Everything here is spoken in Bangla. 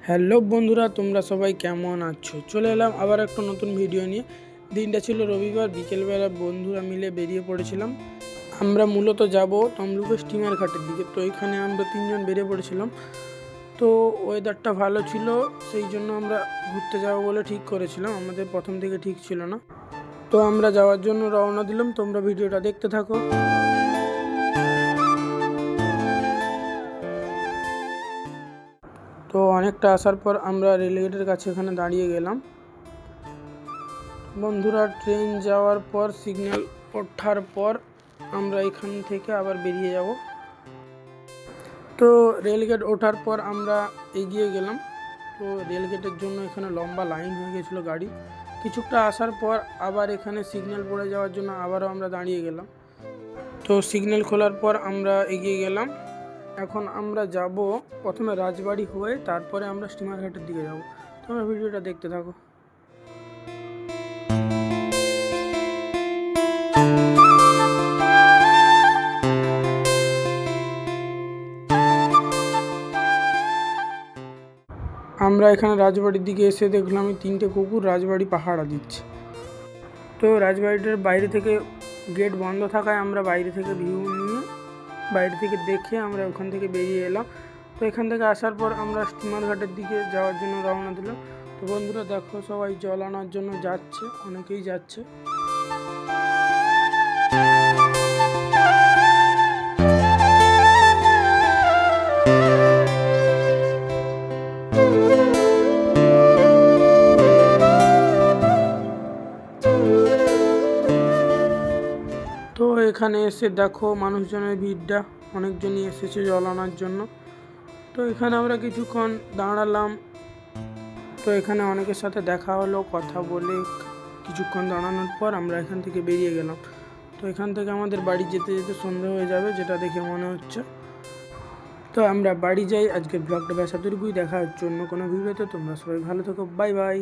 হ্যালো বন্ধুরা, তোমরা সবাই কেমন আছো? চলে এলাম আবার একটা নতুন ভিডিও নিয়ে। দিনটা ছিল রবিবার, বিকেলবেলা বন্ধুরা মিলে বেরিয়ে পড়েছিলাম। আমরা মূলত যাব তমলুকের স্টিমার ঘাটের দিকে। তো এখানে আমরা তিনজন বেরিয়ে পড়েছিলাম। তো ওয়েদারটা ভালো ছিল, সেই জন্য আমরা ঘুরতে যাব বলে ঠিক করেছিলাম। আমাদের প্রথম থেকে ঠিক ছিল না। তো আমরা যাওয়ার জন্য রওনা দিলাম। তোমরা ভিডিওটা দেখতে থাকো। তো অনেকটা আসার পর আমরা রেলগেটের কাছে এখানে দাঁড়িয়ে গেলাম। বন্ধুরা, ট্রেন যাওয়ার পর সিগন্যাল ওঠার পর আমরা এখান থেকে আবার বেরিয়ে যাব। তো রেলগেট ওঠার পর আমরা এগিয়ে গেলাম। তো রেলগেটের জন্য এখানে লম্বা লাইন হয়ে গেছিলো গাড়ি। কিছুটা আসার পর আবার এখানে সিগন্যাল পড়ে যাওয়ার জন্য আবারও আমরা দাঁড়িয়ে গেলাম। তো সিগন্যাল খোলার পর আমরা এগিয়ে গেলাম। এখন আমরা যাব প্রথমে রাজবাড়ি হয়ে, তারপরে আমরা স্টিমার ঘাটের দিকে যাব। তোমরা ভিডিওটা দেখতে থাকো। আমরা এখানে রাজবাড়ির দিকে এসে দেখলাম তিনটে কুকুর রাজবাড়ি পাহারা দিচ্ছে। তো রাজবাড়িটার বাইরে থেকে গেট বন্ধ থাকায় আমরা বাইরে থেকে ভিউ নিয়ে বাইরে থেকে দেখে আমরা ওখান থেকে বেরিয়ে এলাম। তো এখান থেকে আসার পর আমরা স্টিমার ঘাটের দিকে যাওয়ার জন্য রওনা দিলাম। তো বন্ধুরা দেখো, সবাই জল আনার জন্য যাচ্ছে, অনেকেই যাচ্ছে। তো এখানে এসে দেখো মানুষজনের ভিড়টা, অনেকজনই এসেছে জল আনার জন্য। তো এখানে আমরা কিছুক্ষণ দাঁড়ালাম। তো এখানে অনেকের সাথে দেখা হলো, কথা বলে কিছুক্ষণ দাঁড়ানোর পর আমরা এখান থেকে বেরিয়ে গেলাম। তো এখান থেকে আমাদের বাড়ি যেতে যেতে সন্ধ্যা হয়ে যাবে, যেটা দেখে মনে হচ্ছে। তো আমরা বাড়ি যাই। আজকের ব্লগটা ব্যাস এতটুকুই। দেখা হচ্ছে অন্য কোনো ভিডিওতে। তোমরা সবাই ভালো থেকো। Bye bye.